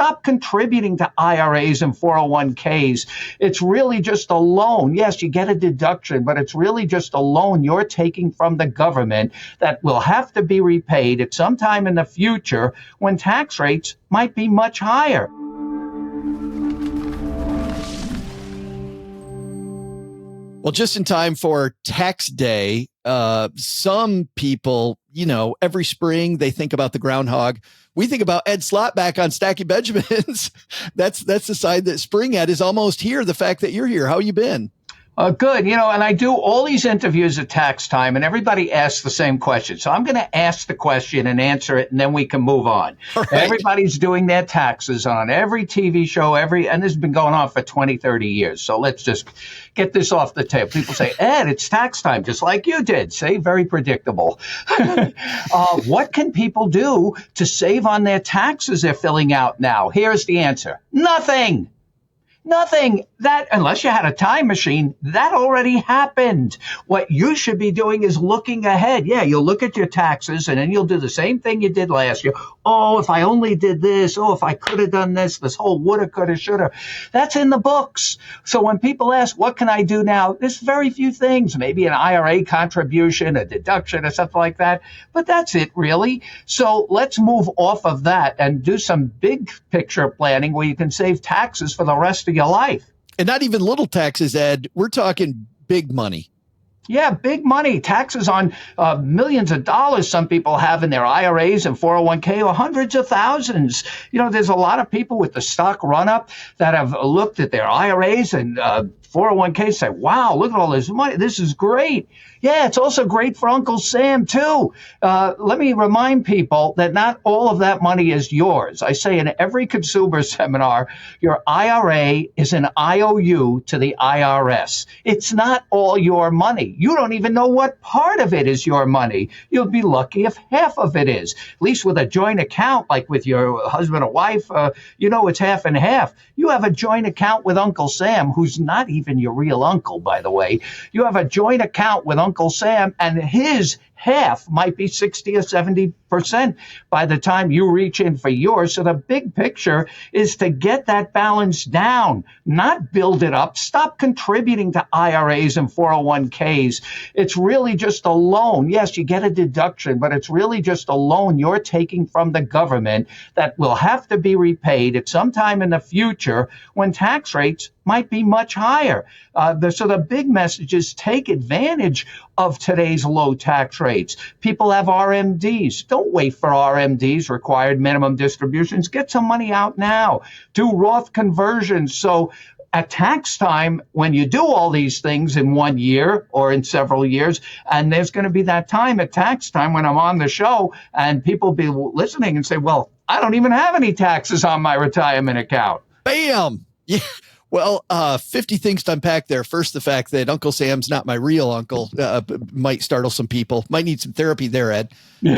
Stop contributing to IRAs and 401ks. It's really just a loan. Yes, you get a deduction, but it's really just a loan you're taking from the government that will have to be repaid at some time in the future when tax rates might be much higher. Well, just in time for tax day, some people, every spring they think about the groundhog. We think about Ed Slott back on Stacking Benjamins. That's the side that spring Ed is almost here. The fact that you're here, how you been? Good. And I do all these interviews at tax time, and everybody asks the same question. So I'm going to ask the question and answer it, and then we can move on. Right. Everybody's doing their taxes on every TV show, and this has been going on for 20, 30 years. So let's just get this off the table. People say, Ed, it's tax time, just like you did. See, very predictable. What can people do to save on their taxes they're filling out now? Here's the answer. Nothing. Nothing. That, unless you had a time machine, that already happened. What you should be doing is looking ahead. Yeah, you'll look at your taxes and then you'll do the same thing you did last year. Oh, if I only did this. Oh, if I could have done this whole woulda, coulda, shoulda. That's in the books. So when people ask, what can I do now? There's very few things. Maybe an IRA contribution, a deduction or something like that. But that's it, really. So let's move off of that and do some big picture planning where you can save taxes for the rest of your life. And not even little taxes, Ed. We're talking big money. Yeah, big money. Taxes on millions of dollars some people have in their IRAs and 401k, or hundreds of thousands. There's a lot of people with the stock run-up that have looked at their IRAs and 401k, say, wow, look at all this money. This is great. Yeah, it's also great for Uncle Sam, too. Let me remind people that not all of that money is yours. I say in every consumer seminar, your IRA is an IOU to the IRS. It's not all your money. You don't even know what part of it is your money. You'll be lucky if half of it is. At least with a joint account, like with your husband or wife, it's half and half. You have a joint account with Uncle Sam, who's not even your real uncle, by the way. You have a joint account with Uncle Sam, and his half might be 60 or 70% by the time you reach in for yours. So the big picture is to get that balance down, not build it up. Stop contributing to IRAs and 401ks. It's really just a loan. Yes, you get a deduction, but it's really just a loan you're taking from the government that will have to be repaid at some time in the future when tax rates might be much higher. So the big message is take advantage of today's low tax rates. People have RMDs. Don't wait for RMDs, required minimum distributions. Get some money out now. Do Roth conversions. So at tax time, when you do all these things in 1 year or in several years, and there's going to be that time at tax time when I'm on the show and people be listening and say, well, I don't even have any taxes on my retirement account. Bam. Yeah. Well, 50 things to unpack there. First, the fact that Uncle Sam's not my real uncle might startle some people. Might need some therapy there, Ed. We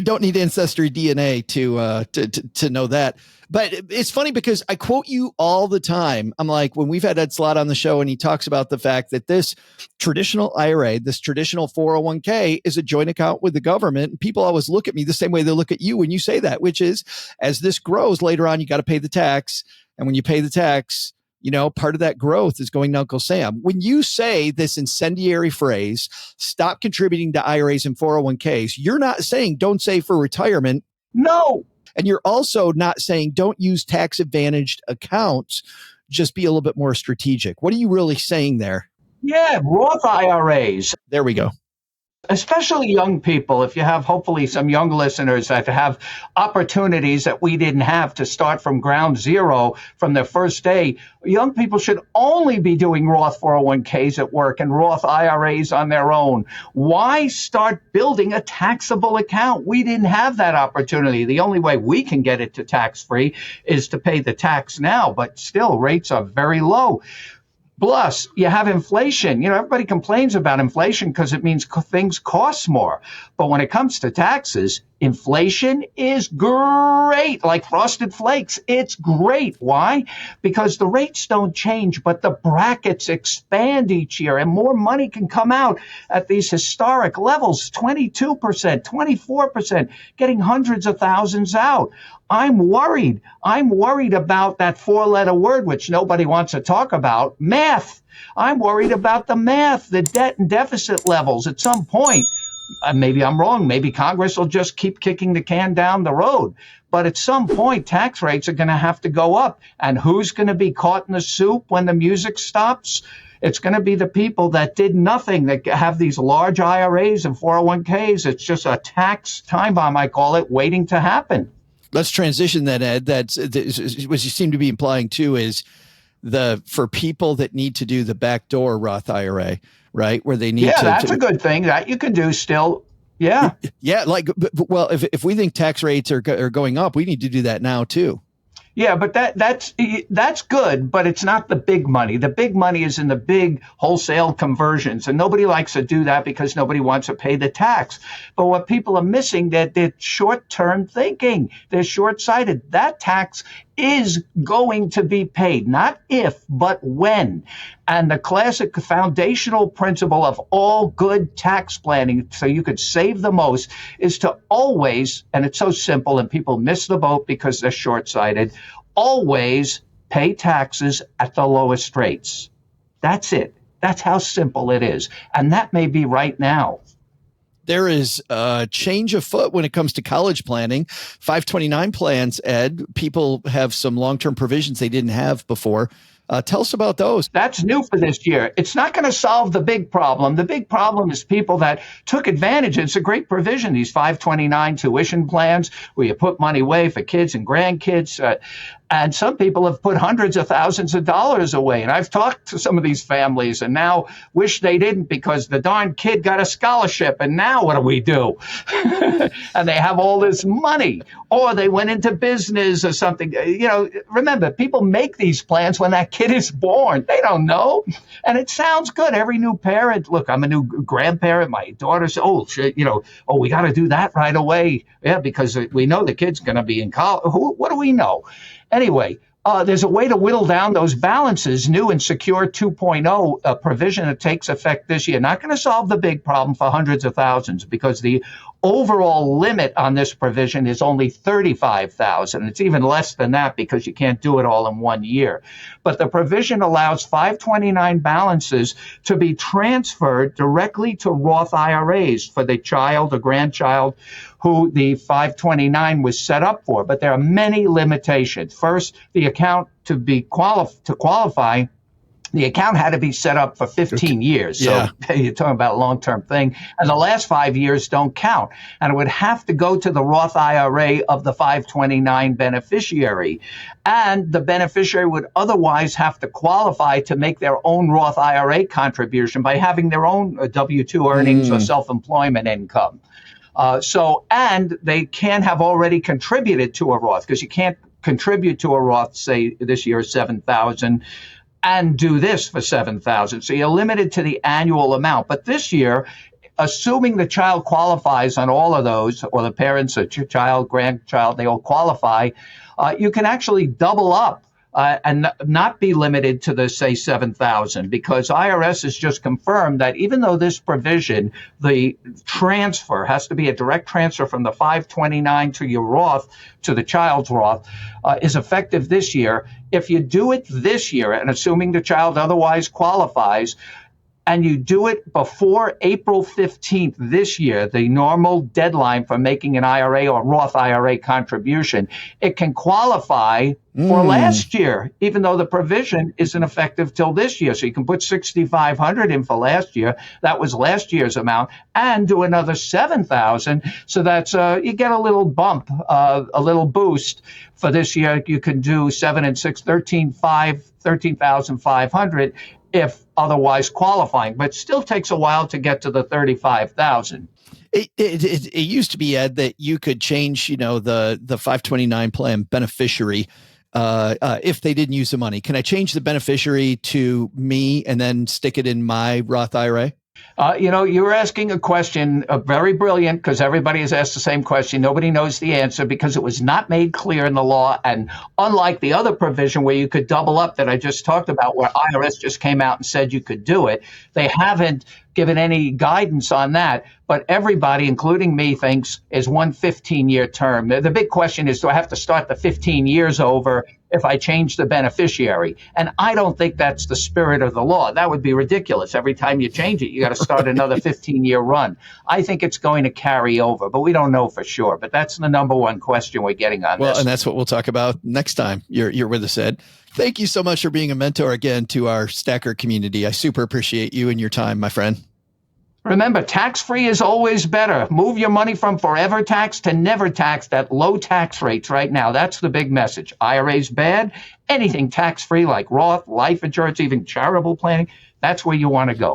don't need ancestry DNA to know that. But it's funny because I quote you all the time. I'm like, when we've had Ed Slott on the show and he talks about the fact that this traditional IRA, this traditional 401k is a joint account with the government. And people always look at me the same way they look at you when you say that, which is as this grows later on, you got to pay the tax. And when you pay the tax, part of that growth is going to Uncle Sam. When you say this incendiary phrase, stop contributing to IRAs and 401ks, you're not saying don't save for retirement. No. And you're also not saying don't use tax advantaged accounts. Just be a little bit more strategic. What are you really saying there? Yeah, Roth IRAs. There we go. Especially young people, if you have hopefully some young listeners that have opportunities that we didn't have to start from ground zero from their first day, young people should only be doing Roth 401ks at work and Roth IRAs on their own. Why start building a taxable account? We didn't have that opportunity. The only way we can get it to tax-free is to pay the tax now, but still rates are very low. Plus, you have inflation. Everybody complains about inflation because it means things cost more. But when it comes to taxes, Inflation is great, like Frosted Flakes. It's great. Why? Because the rates don't change, but the brackets expand each year and more money can come out at these historic levels, 22%, 24%, getting hundreds of thousands out. I'm worried. I'm worried about that four-letter word, which nobody wants to talk about, math. I'm worried about the math, the debt and deficit levels at some point. Maybe I'm wrong. Maybe Congress will just keep kicking the can down the road. But at some point, tax rates are going to have to go up. And who's going to be caught in the soup when the music stops? It's going to be the people that did nothing, that have these large IRAs and 401ks. It's just a tax time bomb, I call it, waiting to happen. Let's transition then, Ed. That's what you seem to be implying too, is for people that need to do the backdoor Roth IRA, right? Where they need to. Yeah, that's a good thing that you can do still. Yeah. Yeah. Like, well, if we think tax rates are going up, we need to do that now too. Yeah, but that's good, but it's not the big money. The big money is in the big wholesale conversions, and nobody likes to do that because nobody wants to pay the tax. But what people are missing, that they're short-term thinking. They're short-sighted. That tax is going to be paid, not if, but when. And the classic foundational principle of all good tax planning, so you could save the most, is to always, and it's so simple and people miss the boat because they're short-sighted, always pay taxes at the lowest rates. That's it. That's how simple it is. And that may be right now. There is a change afoot when it comes to college planning. 529 plans, Ed, people have some long-term provisions they didn't have before. Tell us about those. That's new for this year. It's not going to solve the big problem. The big problem is people that took advantage. It's a great provision, these 529 tuition plans where you put money away for kids and grandkids. And some people have put hundreds of thousands of dollars away. And I've talked to some of these families and now wish they didn't because the darn kid got a scholarship. And now what do we do? And they have all this money, or they went into business or something. You know, remember, people make these plans when that kid is born. They don't know. And it sounds good. Every new parent, look, I'm a new grandparent. My daughter's, we got to do that right away. Yeah, because we know the kid's going to be in college. What do we know? Anyway, there's a way to whittle down those balances. New and Secure 2.0, a provision that takes effect this year. Not going to solve the big problem for hundreds of thousands because the overall limit on this provision is only $35,000. It's even less than that because you can't do it all in 1 year. But the provision allows 529 balances to be transferred directly to Roth IRAs for the child or grandchild who the 529 was set up for. But there are many limitations. First, the account to qualify, the account had to be set up for 15 years. So you're talking about a long-term thing. And the last 5 years don't count. And it would have to go to the Roth IRA of the 529 beneficiary. And the beneficiary would otherwise have to qualify to make their own Roth IRA contribution by having their own W-2 earnings or self-employment income. And they can have already contributed to a Roth, because you can't contribute to a Roth, say this year, $7,000, and do this for $7,000. So you're limited to the annual amount. But this year, assuming the child qualifies on all of those, or the parents, or child, grandchild, they all qualify, you can actually double up. And not be limited to the, say, 7,000, because IRS has just confirmed that even though this provision, the transfer has to be a direct transfer from the 529 to your Roth, to the child's Roth, is effective this year. If you do it this year, and assuming the child otherwise qualifies, and you do it before April 15th this year, the normal deadline for making an IRA or Roth IRA contribution, it can qualify for last year, even though the provision isn't effective till this year. So you can put $6,500 in for last year. That was last year's amount, and do another $7,000. So that's you get a little bump, a little boost for this year. You can do 7 and 6, 13,500 if otherwise qualifying, but still takes a while to get to the 35,000. It used to be, Ed, that you could change, the 529 plan beneficiary if they didn't use the money. Can I change the beneficiary to me and then stick it in my Roth IRA? You were asking a question, very brilliant, because everybody has asked the same question. Nobody knows the answer because it was not made clear in the law. And unlike the other provision where you could double up that I just talked about, where IRS just came out and said you could do it, they haven't given any guidance on that. But everybody, including me, thinks is one 15-year term. The big question is, do I have to start the 15 years over if I change the beneficiary? And I don't think that's the spirit of the law. That would be ridiculous. Every time you change it, you got to start another 15-year run. I think it's going to carry over, but we don't know for sure. But that's the number one question we're getting on this. Well, and that's what we'll talk about next time you're with us, Ed. Thank you so much for being a mentor again to our Stacker community. I super appreciate you and your time, my friend. Remember, tax-free is always better. Move your money from forever tax to never taxed at low tax rates right now. That's the big message. IRA's bad. Anything tax-free like Roth, life insurance, even charitable planning, that's where you want to go.